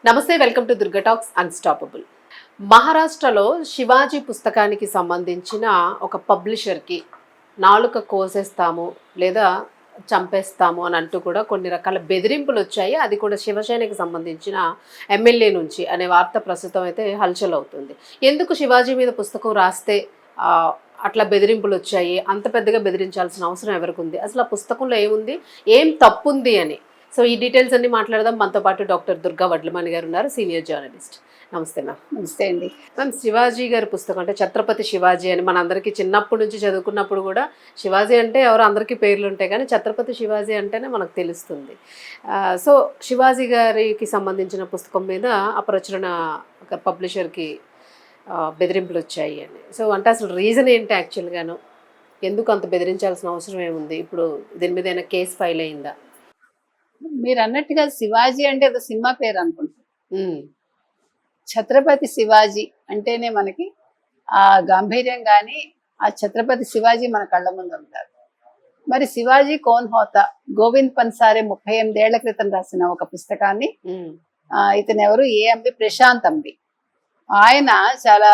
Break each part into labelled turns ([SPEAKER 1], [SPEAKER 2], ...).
[SPEAKER 1] నమస్తే, welcome to Durga talks unstoppable. మహారాష్ట్రలో శివాజీ పుస్తకానికి సంబంధించిన ఒక పబ్లిషర్కి నాలుక కోసేస్తాము లేదా చంపేస్తాము అని అంటూ కూడా కొన్ని రకాల బెదిరింపులు వచ్చాయి. అది కూడా శివసేనకి సంబంధించిన ఎమ్మెల్యే నుంచి అనే వార్త ప్రస్తుతం అయితే హల్చల్ అవుతుంది. ఎందుకు శివాజీ మీద పుస్తకం రాస్తే ఆ, అట్లా బెదిరింపులు వచ్చాయి, అంత పెద్దగా బెదిరించాల్సిన అవసరం ఎవరికి ఉంది, అసలు ఆ పుస్తకంలో ఏముంది, ఏం తప్పుంది అని. సో ఈ డీటెయిల్స్ అన్ని మాట్లాడదాం. మనతో పాటు డాక్టర్ దుర్గా వడ్లమణి గారు ఉన్నారు, సీనియర్ జర్నలిస్ట్. నమస్తే మ్యామ్.
[SPEAKER 2] నమస్తే అండి.
[SPEAKER 1] మ్యామ్, శివాజీ గారి పుస్తకం అంటే ఛత్రపతి శివాజీ అని మనందరికీ చిన్నప్పటి నుంచి చదువుకున్నప్పుడు కూడా శివాజీ అంటే ఎవరో అందరికీ పేర్లు ఉంటాయి, కానీ ఛత్రపతి శివాజీ అంటేనే మనకు తెలుస్తుంది. సో శివాజీ గారికి సంబంధించిన పుస్తకం మీద అపరచన ఒక పబ్లిషర్కి బెదిరింపులు వచ్చాయి అని. సో అంటే అసలు రీజన్ ఏంటి యాక్చువల్గాను, ఎందుకు అంత బెదిరించాల్సిన అవసరం ఏముంది, ఇప్పుడు దీని మీద ఏమైనా కేసు ఫైల్ అయిందా?
[SPEAKER 2] మీరు అన్నట్టుగా శివాజీ అంటే ఏదో సినిమా పేరు అనుకుంటున్నాను.
[SPEAKER 1] ఉమ్,
[SPEAKER 2] ఛత్రపతి శివాజీ అంటేనే మనకి ఆ గాంభీర్యం కానీ ఆ ఛత్రపతి శివాజీ మన కళ్ళ ముందు ఉంటారు. మరి శివాజీ కోన్ హోతా గోవింద్ పన్సారే 38 ఏళ్ల క్రితం రాసిన ఒక పుస్తకాన్ని
[SPEAKER 1] ఉమ్,
[SPEAKER 2] ఇతను ఎవరు అంబి ప్రశాంత్ అంబి ఆయన చాలా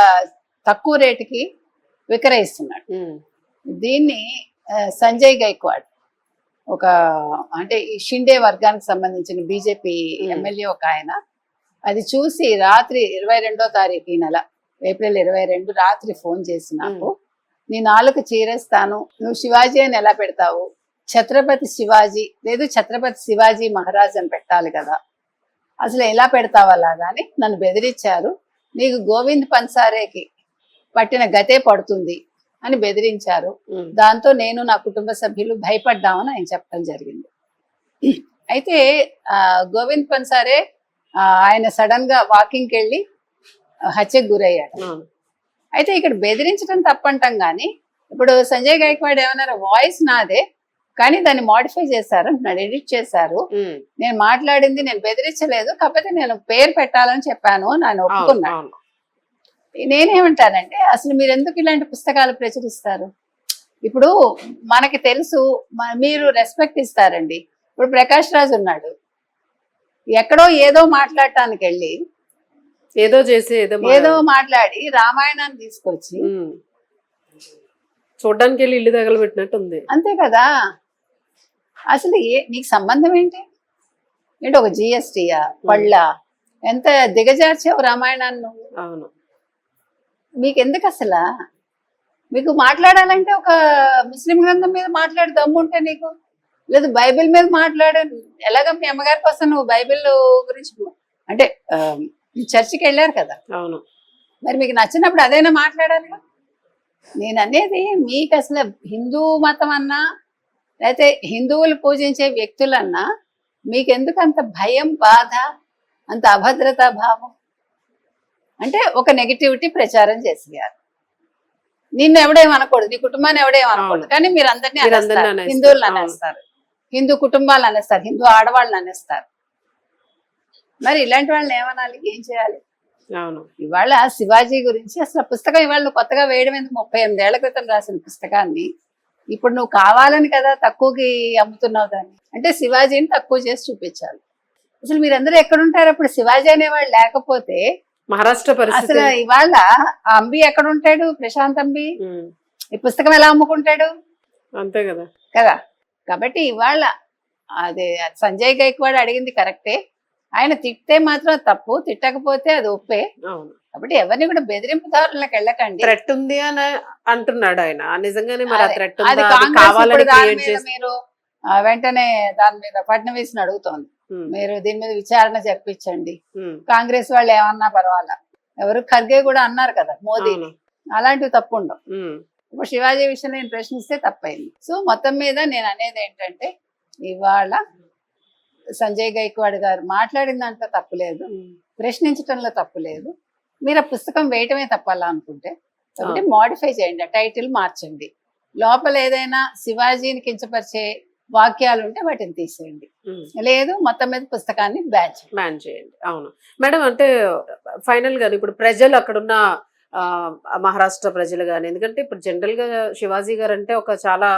[SPEAKER 2] తక్కువ రేటుకి విక్రయిస్తున్నాడు.
[SPEAKER 1] ఉమ్,
[SPEAKER 2] దీన్ని సంజయ్ గైక్వాడ్ ఒక అంటే ఈ షిండే వర్గానికి సంబంధించిన బీజేపీ ఎమ్మెల్యే ఒక ఆయన అది చూసి రాత్రి 22వ తారీఖు ఈ నెల ఏప్రిల్ 22 రాత్రి ఫోన్ చేసి నాకు, నీ నాలుక చీరేస్తాను, నువ్వు శివాజీ అని ఎలా పెడతావు, ఛత్రపతి శివాజీ లేదు ఛత్రపతి శివాజీ మహారాజ్ అని పెట్టాలి కదా, అసలు ఎలా పెడతావు అలాగా అని నన్ను బెదిరించారు, నీకు గోవింద్ పన్సారేకి పట్టిన గతే పడుతుంది అని బెదిరించారు. దాంతో నేను నా కుటుంబ సభ్యులు భయపడ్డామని ఆయన చెప్పడం జరిగింది. అయితే గోవింద్ పన్సారే ఆయన సడన్ గా వాకింగ్కి వెళ్ళి హత్యకు గురయ్యాడు. అయితే ఇక్కడ బెదిరించడం తప్పంటాం కానీ ఇప్పుడు సంజయ్ గైక్వాడ్ ఏమన్నారు, వాయిస్ నాదే కానీ దాన్ని మోడిఫై చేశారు అంటున్నాడు, ఎడిట్ చేశారు, నేను మాట్లాడింది నేను బెదిరించలేదు, కాకపోతే నేను పేరు పెట్టాలని చెప్పాను అని ఒప్పుకున్నాను. నేనేమంటానంటే అసలు మీరు ఎందుకు ఇలాంటి పుస్తకాలు ప్రచురిస్తారు? ఇప్పుడు మనకి తెలుసు, మీరు రెస్పెక్ట్ ఇస్తారండి. ఇప్పుడు ప్రకాష్ రాజ్ ఉన్నాడు, ఎక్కడో ఏదో మాట్లాడటానికి వెళ్ళి
[SPEAKER 1] ఏదో చేసి
[SPEAKER 2] ఏదో మాట్లాడి రామాయణాన్ని తీసుకొచ్చి
[SPEAKER 1] చూడడానికి వెళ్ళి ఇల్లు తగలబెట్టినట్టు ఉంది.
[SPEAKER 2] అంతే కదా, అసలు నీకు సంబంధం ఏంటి? ఏంటి ఒక జిఎస్టీయా పళ్ళ ఎంత దిగజార్చావు రామాయణాన్ని నువ్వు?
[SPEAKER 1] అవును,
[SPEAKER 2] మీకెందుకు అసలు? మీకు మాట్లాడాలంటే ఒక ముస్లిం గ్రంథం మీద మాట్లాడి దమ్ముంటే నీకు, లేదు బైబిల్ మీద మాట్లాడు. ఎలాగ మీ అమ్మగారి కోసం నువ్వు బైబిల్ గురించి అంటే చర్చికి వెళ్ళారు కదా,
[SPEAKER 1] అవును,
[SPEAKER 2] మరి మీకు నచ్చినప్పుడు అదైనా మాట్లాడాలి. నేను అనేది మీకు అసలు హిందూ మతం అన్నా లేకపోతే హిందువులు పూజించే వ్యక్తులన్నా మీకెందుకు అంత భయం, బాధ, అంత అభద్రతా భావం? అంటే ఒక నెగిటివిటీ ప్రచారం చేసేయాలి. నిన్ను ఎవడేమనకూడదు, నీ కుటుంబాన్ని ఎవడేమనకూడదు, కానీ మీరు అందరినీ హిందువులను అనేస్తారు, హిందూ కుటుంబాలు అనేస్తారు, హిందూ ఆడవాళ్ళని అనేస్తారు. మరి ఇలాంటి వాళ్ళని ఏమనాలి, ఏం చేయాలి?
[SPEAKER 1] అవును.
[SPEAKER 2] ఇవాళ శివాజీ గురించి అసలు పుస్తకం ఇవాళ కొత్తగా వేయడం ఎందుకు? 38 ఏళ్ల క్రితం రాసిన పుస్తకాన్ని ఇప్పుడు నువ్వు కావాలని కదా తక్కువకి అమ్ముతున్నావు దాన్ని. అంటే శివాజీని తక్కువ చేసి చూపించాలి. అసలు మీరందరూ ఎక్కడుంటారు అప్పుడు? శివాజీ అనేవాళ్ళు లేకపోతే
[SPEAKER 1] మహారాష్ట్ర
[SPEAKER 2] అసలు ఇవాళ అంబి ఎక్కడ ఉంటాడు? ప్రశాంత్ అంబి ఈ పుస్తకం ఎలా అమ్ముకుంటాడు?
[SPEAKER 1] అంతే కదా
[SPEAKER 2] కదా. కాబట్టి ఇవాళ అదే సంజయ్ గైక్వాడ్ అడిగింది కరెక్టే, ఆయన తిట్టే మాత్రం తప్పు, తిట్టకపోతే అది ఒప్పే.
[SPEAKER 1] అవును.
[SPEAKER 2] కాబట్టి ఎవరిని కూడా బెదిరింపుదారులకు వెళ్ళకండి.
[SPEAKER 1] థ్రెట్ ఉంది అని అంటున్నాడు ఆయన, నిజంగానే మరి ఆ థ్రెట్
[SPEAKER 2] అది మీరు వెంటనే దాని మీద ఫడ్నవీస్ ని అడుగుతోంది, మీరు దీని మీద విచారణ జరిపించండి. కాంగ్రెస్ వాళ్ళు ఏమన్నా పర్వాలా, ఎవరు ఖర్గే కూడా అన్నారు కదా మోదీని, అలాంటివి తప్పు ఉండవు. ఇప్పుడు శివాజీ విషయం నేను ప్రశ్నిస్తే తప్పైంది. సో మొత్తం మీద నేను అనేది ఏంటంటే ఇవాళ సంజయ్ గైక్వాడ్ గారు మాట్లాడిన దాంట్లో తప్పులేదు, ప్రశ్నించడంలో తప్పులేదు. మీరు ఆ పుస్తకం వేయటమే తప్పాలా అనుకుంటే కాబట్టి మోడిఫై చేయండి, ఆ టైటిల్ మార్చండి, లోపల ఏదైనా శివాజీని కించపరిచే వాక్యాలు ఉంటే వాటిని తీసేయండి, లేదు మొత్తం మీద పుస్తకాన్ని బ్యాన్ చేయండి.
[SPEAKER 1] అవును మేడం. అంటే ఫైనల్ గా ఇప్పుడు ప్రజలు అక్కడున్న మహారాష్ట్ర ప్రజలు కానీ, ఎందుకంటే ఇప్పుడు జనరల్ గా శివాజీ గారు అంటే ఒక చాలా